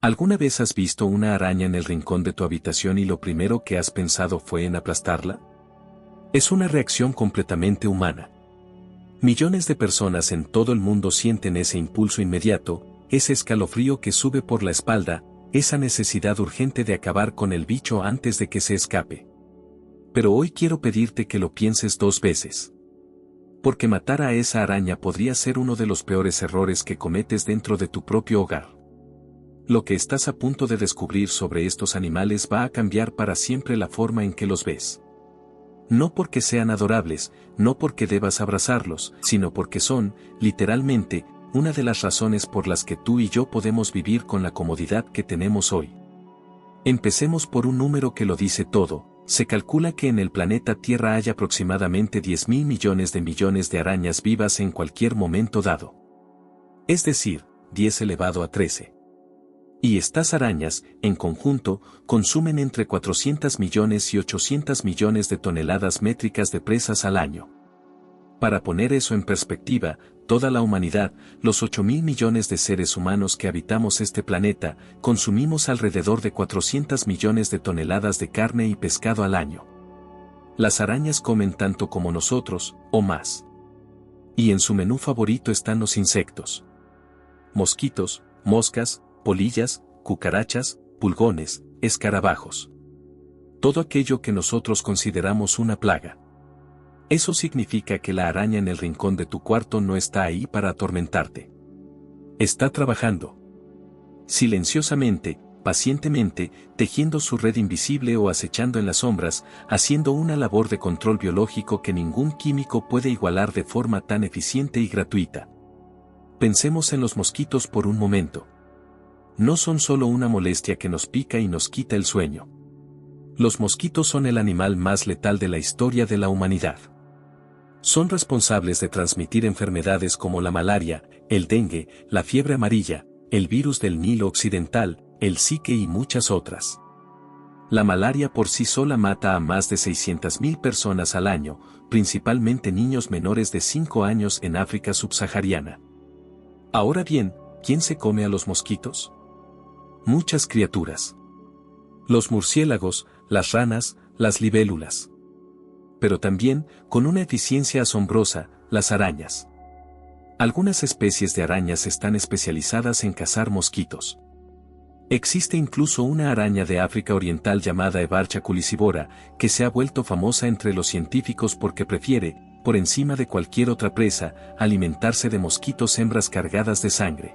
¿Alguna vez has visto una araña en el rincón de tu habitación y lo primero que has pensado fue en aplastarla? Es una reacción completamente humana. Millones de personas en todo el mundo sienten ese impulso inmediato, ese escalofrío que sube por la espalda, esa necesidad urgente de acabar con el bicho antes de que se escape. Pero hoy quiero pedirte que lo pienses 2 veces. Porque matar a esa araña podría ser uno de los peores errores que cometes dentro de tu propio hogar. Lo que estás a punto de descubrir sobre estos animales va a cambiar para siempre la forma en que los ves. No porque sean adorables, no porque debas abrazarlos, sino porque son, literalmente, una de las razones por las que tú y yo podemos vivir con la comodidad que tenemos hoy. Empecemos por un número que lo dice todo. Se calcula que en el planeta Tierra hay aproximadamente 10.000 millones de arañas vivas en cualquier momento dado. Es decir, 10 elevado a 13. Y estas arañas, en conjunto, consumen entre 400 millones y 800 millones de toneladas métricas de presas al año. Para poner eso en perspectiva, toda la humanidad, los 8.000 millones de seres humanos que habitamos este planeta, consumimos alrededor de 400 millones de toneladas de carne y pescado al año. Las arañas comen tanto como nosotros, o más. Y en su menú favorito están los insectos. Mosquitos, moscas, polillas, cucarachas, pulgones, escarabajos. Todo aquello que nosotros consideramos una plaga. Eso significa que la araña en el rincón de tu cuarto no está ahí para atormentarte. Está trabajando. Silenciosamente, pacientemente, tejiendo su red invisible o acechando en las sombras, haciendo una labor de control biológico que ningún químico puede igualar de forma tan eficiente y gratuita. Pensemos en los mosquitos por un momento. No son solo una molestia que nos pica y nos quita el sueño. Los mosquitos son el animal más letal de la historia de la humanidad. Son responsables de transmitir enfermedades como la malaria, el dengue, la fiebre amarilla, el virus del Nilo Occidental, el Zika y muchas otras. La malaria por sí sola mata a más de 600.000 personas al año, principalmente niños menores de 5 años en África subsahariana. Ahora bien, ¿quién se come a los mosquitos? Muchas criaturas. Los murciélagos, las ranas, las libélulas. Pero también, con una eficiencia asombrosa, las arañas. Algunas especies de arañas están especializadas en cazar mosquitos. Existe incluso una araña de África Oriental llamada Evarcha culicivora, que se ha vuelto famosa entre los científicos porque prefiere, por encima de cualquier otra presa, alimentarse de mosquitos hembras cargadas de sangre.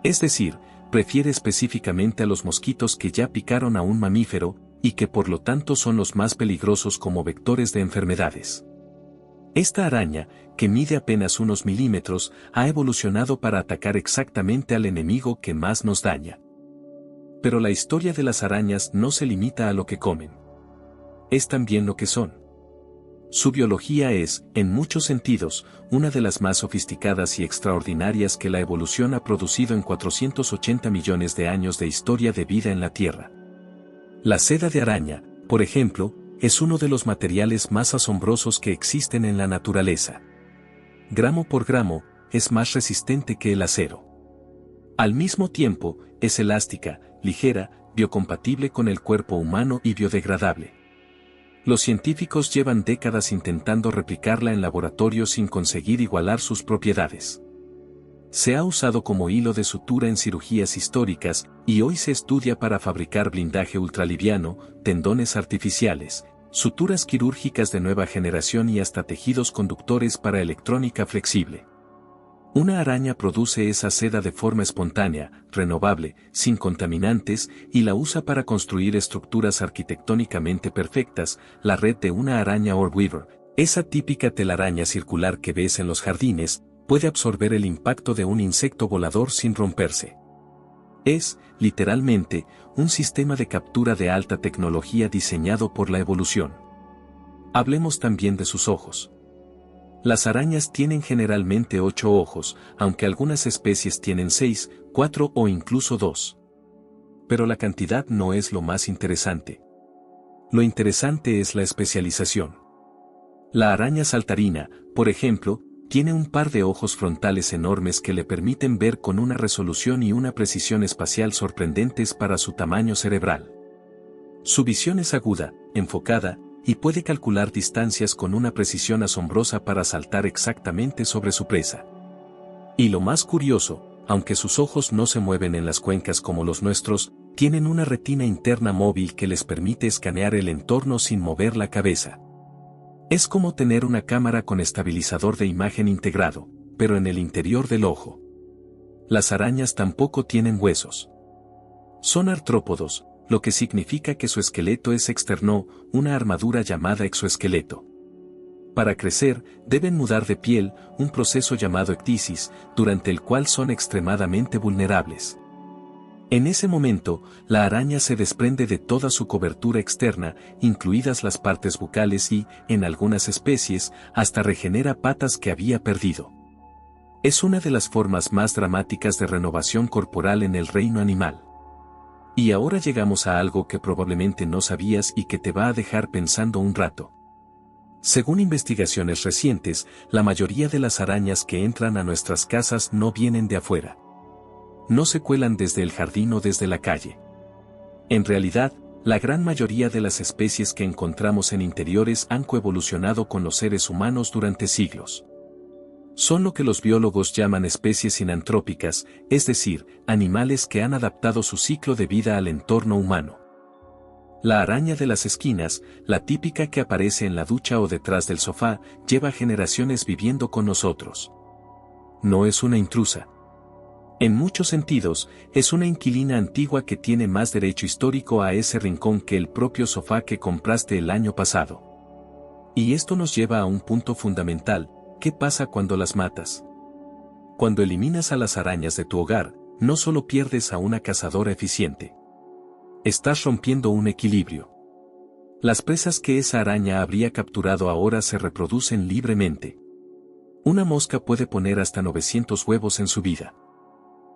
Es decir, prefiere específicamente a los mosquitos que ya picaron a un mamífero, y que por lo tanto son los más peligrosos como vectores de enfermedades. Esta araña, que mide apenas unos milímetros, ha evolucionado para atacar exactamente al enemigo que más nos daña. Pero la historia de las arañas no se limita a lo que comen. Es también lo que son. Su biología es, en muchos sentidos, una de las más sofisticadas y extraordinarias que la evolución ha producido en 480 millones de años de historia de vida en la Tierra. La seda de araña, por ejemplo, es uno de los materiales más asombrosos que existen en la naturaleza. Gramo por gramo, es más resistente que el acero. Al mismo tiempo, es elástica, ligera, biocompatible con el cuerpo humano y biodegradable. Los científicos llevan décadas intentando replicarla en laboratorio sin conseguir igualar sus propiedades. Se ha usado como hilo de sutura en cirugías históricas, y hoy se estudia para fabricar blindaje ultraliviano, tendones artificiales, suturas quirúrgicas de nueva generación y hasta tejidos conductores para electrónica flexible. Una araña produce esa seda de forma espontánea, renovable, sin contaminantes, y la usa para construir estructuras arquitectónicamente perfectas. La red de una araña Orb Weaver, esa típica telaraña circular que ves en los jardines, puede absorber el impacto de un insecto volador sin romperse. Es, literalmente, un sistema de captura de alta tecnología diseñado por la evolución. Hablemos también de sus ojos. Las arañas tienen generalmente 8 ojos, aunque algunas especies tienen 6, 4 o incluso 2. Pero la cantidad no es lo más interesante. Lo interesante es la especialización. La araña saltarina, por ejemplo, tiene un par de ojos frontales enormes que le permiten ver con una resolución y una precisión espacial sorprendentes para su tamaño cerebral. Su visión es aguda, enfocada, y puede calcular distancias con una precisión asombrosa para saltar exactamente sobre su presa. Y lo más curioso, aunque sus ojos no se mueven en las cuencas como los nuestros, tienen una retina interna móvil que les permite escanear el entorno sin mover la cabeza. Es como tener una cámara con estabilizador de imagen integrado, pero en el interior del ojo. Las arañas tampoco tienen huesos. Son artrópodos, lo que significa que su esqueleto es externo, una armadura llamada exoesqueleto. Para crecer, deben mudar de piel, un proceso llamado ectisis, durante el cual son extremadamente vulnerables. En ese momento, la araña se desprende de toda su cobertura externa, incluidas las partes bucales y, en algunas especies, hasta regenera patas que había perdido. Es una de las formas más dramáticas de renovación corporal en el reino animal. Y ahora llegamos a algo que probablemente no sabías y que te va a dejar pensando un rato. Según investigaciones recientes, la mayoría de las arañas que entran a nuestras casas no vienen de afuera. No se cuelan desde el jardín o desde la calle. En realidad, la gran mayoría de las especies que encontramos en interiores han coevolucionado con los seres humanos durante siglos. Son lo que los biólogos llaman especies sinantrópicas, es decir, animales que han adaptado su ciclo de vida al entorno humano. La araña de las esquinas, la típica que aparece en la ducha o detrás del sofá, lleva generaciones viviendo con nosotros. No es una intrusa. En muchos sentidos, es una inquilina antigua que tiene más derecho histórico a ese rincón que el propio sofá que compraste el año pasado. Y esto nos lleva a un punto fundamental: ¿qué pasa cuando las matas? Cuando eliminas a las arañas de tu hogar, no solo pierdes a una cazadora eficiente. Estás rompiendo un equilibrio. Las presas que esa araña habría capturado ahora se reproducen libremente. Una mosca puede poner hasta 900 huevos en su vida.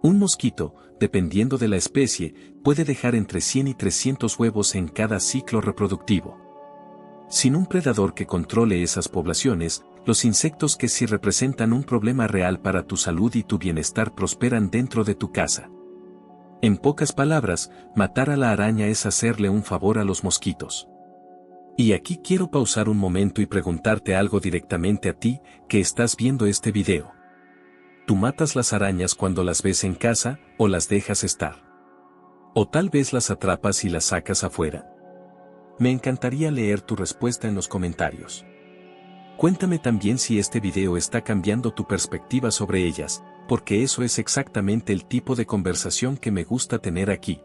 Un mosquito, dependiendo de la especie, puede dejar entre 100 y 300 huevos en cada ciclo reproductivo. Sin un predador que controle esas poblaciones, los insectos que sí representan un problema real para tu salud y tu bienestar prosperan dentro de tu casa. En pocas palabras, matar a la araña es hacerle un favor a los mosquitos. Y aquí quiero pausar un momento y preguntarte algo directamente a ti, que estás viendo este video. ¿Tú matas las arañas cuando las ves en casa, o las dejas estar? ¿O tal vez las atrapas y las sacas afuera? Me encantaría leer tu respuesta en los comentarios. Cuéntame también si este video está cambiando tu perspectiva sobre ellas, porque eso es exactamente el tipo de conversación que me gusta tener aquí.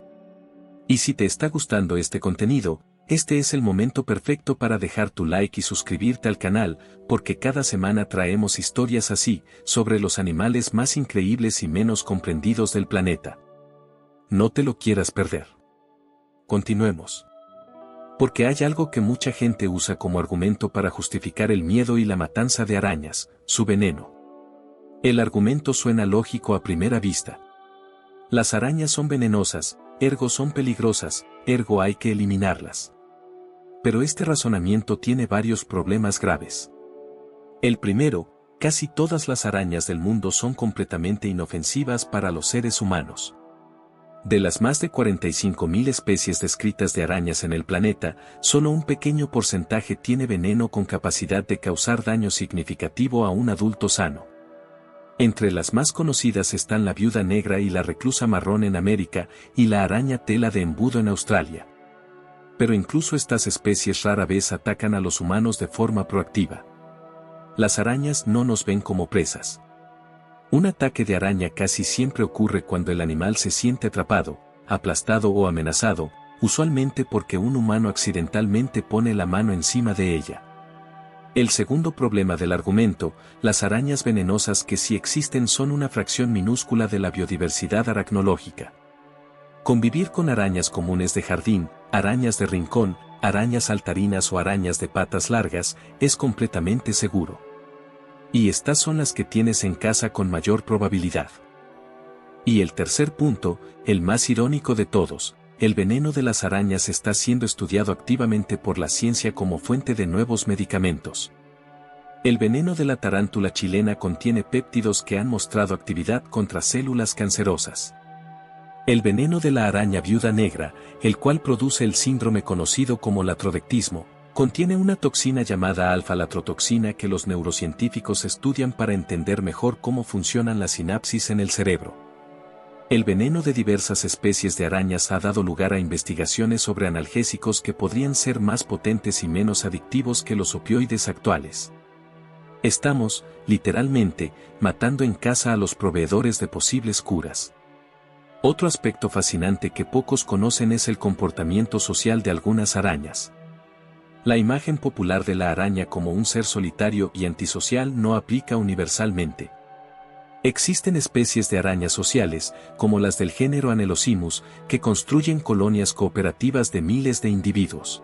Y si te está gustando este contenido, este es el momento perfecto para dejar tu like y suscribirte al canal, porque cada semana traemos historias así, sobre los animales más increíbles y menos comprendidos del planeta. No te lo quieras perder. Continuemos. Porque hay algo que mucha gente usa como argumento para justificar el miedo y la matanza de arañas: su veneno. El argumento suena lógico a primera vista. Las arañas son venenosas, ergo son peligrosas, ergo hay que eliminarlas. Pero este razonamiento tiene varios problemas graves. El primero, casi todas las arañas del mundo son completamente inofensivas para los seres humanos. De las más de 45.000 especies descritas de arañas en el planeta, solo un pequeño porcentaje tiene veneno con capacidad de causar daño significativo a un adulto sano. Entre las más conocidas están la viuda negra y la reclusa marrón en América, y la araña tela de embudo en Australia. Pero incluso estas especies rara vez atacan a los humanos de forma proactiva. Las arañas no nos ven como presas. Un ataque de araña casi siempre ocurre cuando el animal se siente atrapado, aplastado o amenazado, usualmente porque un humano accidentalmente pone la mano encima de ella. El segundo problema del argumento: las arañas venenosas que sí existen son una fracción minúscula de la biodiversidad aracnológica. Convivir con arañas comunes de jardín, arañas de rincón, arañas saltarinas o arañas de patas largas, es completamente seguro. Y estas son las que tienes en casa con mayor probabilidad. Y el tercer punto, el más irónico de todos: el veneno de las arañas está siendo estudiado activamente por la ciencia como fuente de nuevos medicamentos. El veneno de la tarántula chilena contiene péptidos que han mostrado actividad contra células cancerosas. El veneno de la araña viuda negra, el cual produce el síndrome conocido como latrodectismo, contiene una toxina llamada alfa-latrotoxina que los neurocientíficos estudian para entender mejor cómo funcionan las sinapsis en el cerebro. El veneno de diversas especies de arañas ha dado lugar a investigaciones sobre analgésicos que podrían ser más potentes y menos adictivos que los opioides actuales. Estamos, literalmente, matando en casa a los proveedores de posibles curas. Otro aspecto fascinante que pocos conocen es el comportamiento social de algunas arañas. La imagen popular de la araña como un ser solitario y antisocial no aplica universalmente. Existen especies de arañas sociales, como las del género Anelosimus, que construyen colonias cooperativas de miles de individuos.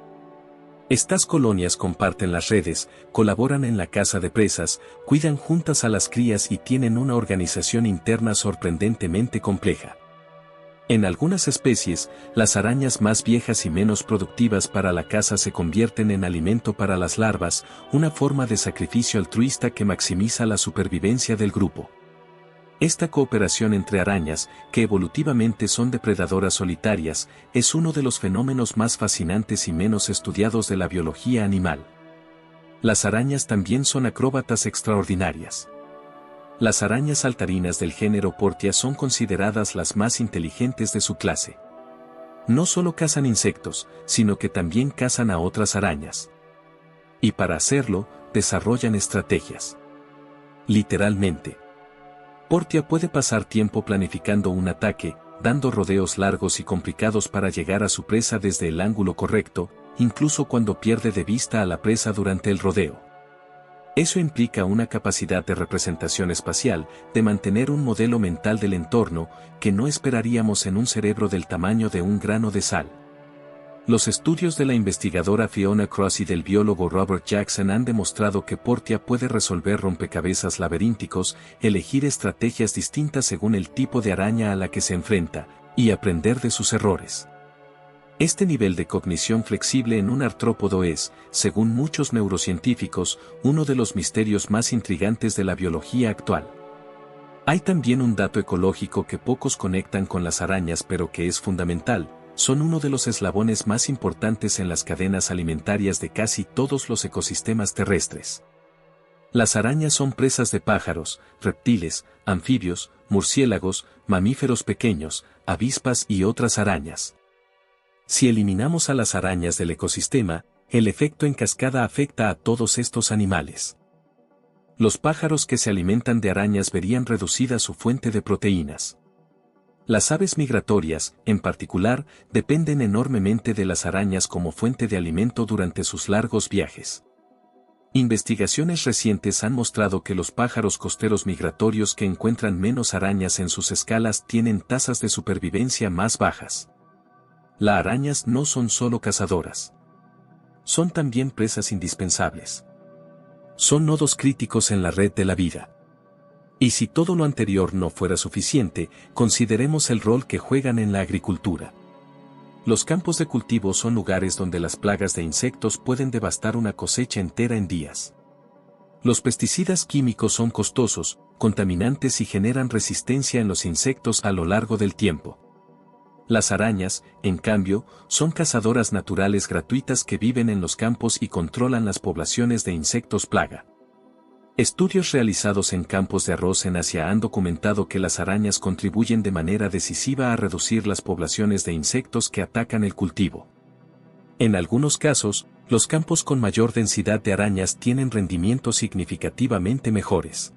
Estas colonias comparten las redes, colaboran en la caza de presas, cuidan juntas a las crías y tienen una organización interna sorprendentemente compleja. En algunas especies, las arañas más viejas y menos productivas para la caza se convierten en alimento para las larvas, una forma de sacrificio altruista que maximiza la supervivencia del grupo. Esta cooperación entre arañas, que evolutivamente son depredadoras solitarias, es uno de los fenómenos más fascinantes y menos estudiados de la biología animal. Las arañas también son acróbatas extraordinarias. Las arañas saltarinas del género Portia son consideradas las más inteligentes de su clase. No solo cazan insectos, sino que también cazan a otras arañas. Y para hacerlo, desarrollan estrategias. Literalmente. Portia puede pasar tiempo planificando un ataque, dando rodeos largos y complicados para llegar a su presa desde el ángulo correcto, incluso cuando pierde de vista a la presa durante el rodeo. Eso implica una capacidad de representación espacial, de mantener un modelo mental del entorno, que no esperaríamos en un cerebro del tamaño de un grano de sal. Los estudios de la investigadora Fiona Cross y del biólogo Robert Jackson han demostrado que Portia puede resolver rompecabezas laberínticos, elegir estrategias distintas según el tipo de araña a la que se enfrenta, y aprender de sus errores. Este nivel de cognición flexible en un artrópodo es, según muchos neurocientíficos, uno de los misterios más intrigantes de la biología actual. Hay también un dato ecológico que pocos conectan con las arañas pero que es fundamental. Son uno de los eslabones más importantes en las cadenas alimentarias de casi todos los ecosistemas terrestres. Las arañas son presas de pájaros, reptiles, anfibios, murciélagos, mamíferos pequeños, avispas y otras arañas. Si eliminamos a las arañas del ecosistema, el efecto en cascada afecta a todos estos animales. Los pájaros que se alimentan de arañas verían reducida su fuente de proteínas. Las aves migratorias, en particular, dependen enormemente de las arañas como fuente de alimento durante sus largos viajes. Investigaciones recientes han mostrado que los pájaros costeros migratorios que encuentran menos arañas en sus escalas tienen tasas de supervivencia más bajas. Las arañas no son solo cazadoras. Son también presas indispensables. Son nodos críticos en la red de la vida. Y si todo lo anterior no fuera suficiente, consideremos el rol que juegan en la agricultura. Los campos de cultivo son lugares donde las plagas de insectos pueden devastar una cosecha entera en días. Los pesticidas químicos son costosos, contaminantes y generan resistencia en los insectos a lo largo del tiempo. Las arañas, en cambio, son cazadoras naturales gratuitas que viven en los campos y controlan las poblaciones de insectos plaga. Estudios realizados en campos de arroz en Asia han documentado que las arañas contribuyen de manera decisiva a reducir las poblaciones de insectos que atacan el cultivo. En algunos casos, los campos con mayor densidad de arañas tienen rendimientos significativamente mejores.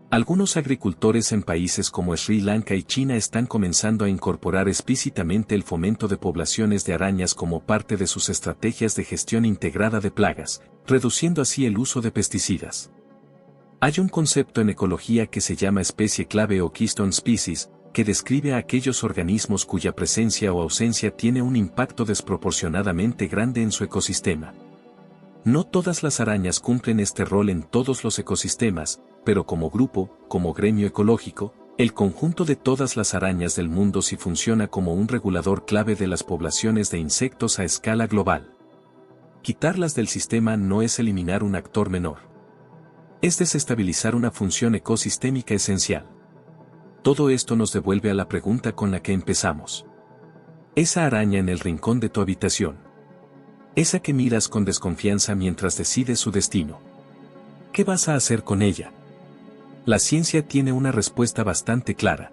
Algunos agricultores en países como Sri Lanka y China están comenzando a incorporar explícitamente el fomento de poblaciones de arañas como parte de sus estrategias de gestión integrada de plagas, reduciendo así el uso de pesticidas. Hay un concepto en ecología que se llama especie clave o keystone species, que describe a aquellos organismos cuya presencia o ausencia tiene un impacto desproporcionadamente grande en su ecosistema. No todas las arañas cumplen este rol en todos los ecosistemas, pero como grupo, como gremio ecológico, el conjunto de todas las arañas del mundo sí funciona como un regulador clave de las poblaciones de insectos a escala global. Quitarlas del sistema no es eliminar un actor menor. Es desestabilizar una función ecosistémica esencial. Todo esto nos devuelve a la pregunta con la que empezamos. Esa araña en el rincón de tu habitación. Esa que miras con desconfianza mientras decides su destino. ¿Qué vas a hacer con ella? La ciencia tiene una respuesta bastante clara.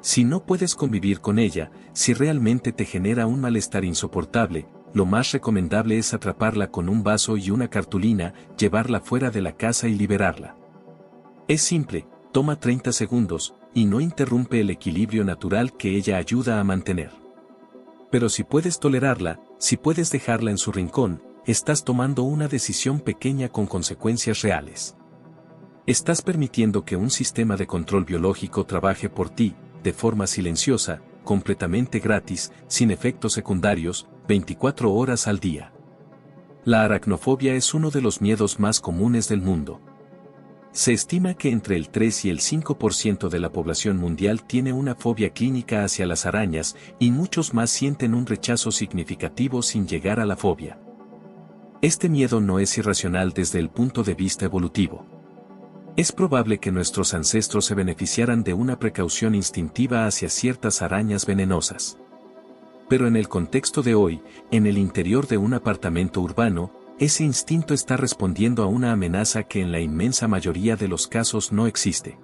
Si no puedes convivir con ella, si realmente te genera un malestar insoportable, lo más recomendable es atraparla con un vaso y una cartulina, llevarla fuera de la casa y liberarla. Es simple, toma 30 segundos, y no interrumpe el equilibrio natural que ella ayuda a mantener. Pero si puedes tolerarla, si puedes dejarla en su rincón, estás tomando una decisión pequeña con consecuencias reales. Estás permitiendo que un sistema de control biológico trabaje por ti, de forma silenciosa, completamente gratis, sin efectos secundarios, 24 horas al día. La aracnofobia es uno de los miedos más comunes del mundo. Se estima que entre el 3 y el 5% de la población mundial tiene una fobia clínica hacia las arañas, y muchos más sienten un rechazo significativo sin llegar a la fobia. Este miedo no es irracional desde el punto de vista evolutivo. Es probable que nuestros ancestros se beneficiaran de una precaución instintiva hacia ciertas arañas venenosas. Pero en el contexto de hoy, en el interior de un apartamento urbano, ese instinto está respondiendo a una amenaza que en la inmensa mayoría de los casos no existe.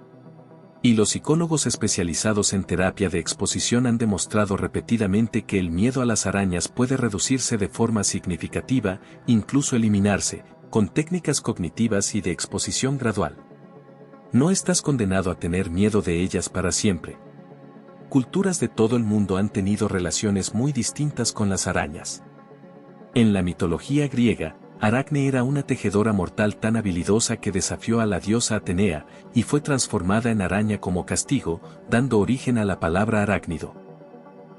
Y los psicólogos especializados en terapia de exposición han demostrado repetidamente que el miedo a las arañas puede reducirse de forma significativa, incluso eliminarse, con técnicas cognitivas y de exposición gradual. No estás condenado a tener miedo de ellas para siempre. Culturas de todo el mundo han tenido relaciones muy distintas con las arañas. En la mitología griega, Aracne era una tejedora mortal tan habilidosa que desafió a la diosa Atenea, y fue transformada en araña como castigo, dando origen a la palabra arácnido.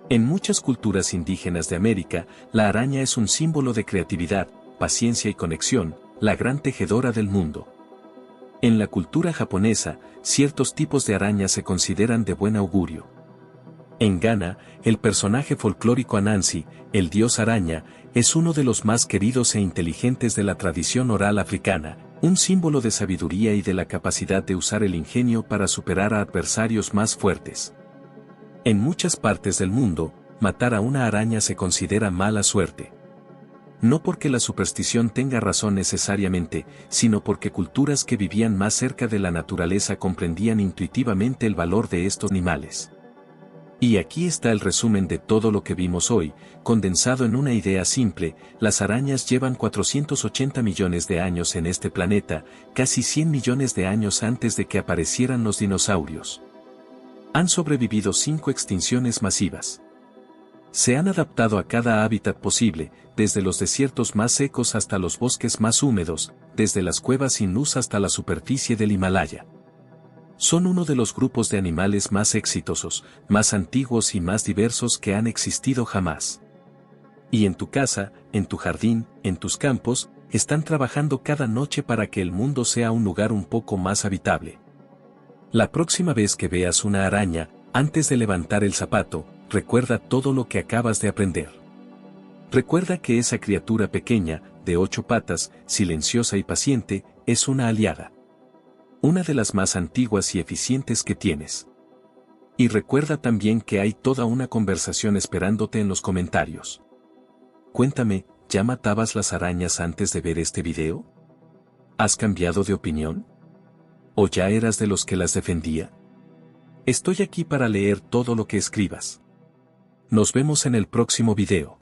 En muchas culturas indígenas de América, la araña es un símbolo de creatividad, paciencia y conexión, la gran tejedora del mundo. En la cultura japonesa, ciertos tipos de arañas se consideran de buen augurio. En Ghana, el personaje folclórico Anansi, el dios araña, es uno de los más queridos e inteligentes de la tradición oral africana, un símbolo de sabiduría y de la capacidad de usar el ingenio para superar a adversarios más fuertes. En muchas partes del mundo, matar a una araña se considera mala suerte. No porque la superstición tenga razón necesariamente, sino porque culturas que vivían más cerca de la naturaleza comprendían intuitivamente el valor de estos animales. Y aquí está el resumen de todo lo que vimos hoy, condensado en una idea simple: las arañas llevan 480 millones de años en este planeta, casi 100 millones de años antes de que aparecieran los dinosaurios. Han sobrevivido 5 extinciones masivas. Se han adaptado a cada hábitat posible, desde los desiertos más secos hasta los bosques más húmedos, desde las cuevas sin luz hasta la superficie del Himalaya. Son uno de los grupos de animales más exitosos, más antiguos y más diversos que han existido jamás. Y en tu casa, en tu jardín, en tus campos, están trabajando cada noche para que el mundo sea un lugar un poco más habitable. La próxima vez que veas una araña, antes de levantar el zapato, recuerda todo lo que acabas de aprender. Recuerda que esa criatura pequeña, de 8 patas, silenciosa y paciente, es una aliada. Una de las más antiguas y eficientes que tienes. Y recuerda también que hay toda una conversación esperándote en los comentarios. Cuéntame, ¿ya matabas las arañas antes de ver este video? ¿Has cambiado de opinión? ¿O ya eras de los que las defendía? Estoy aquí para leer todo lo que escribas. Nos vemos en el próximo video.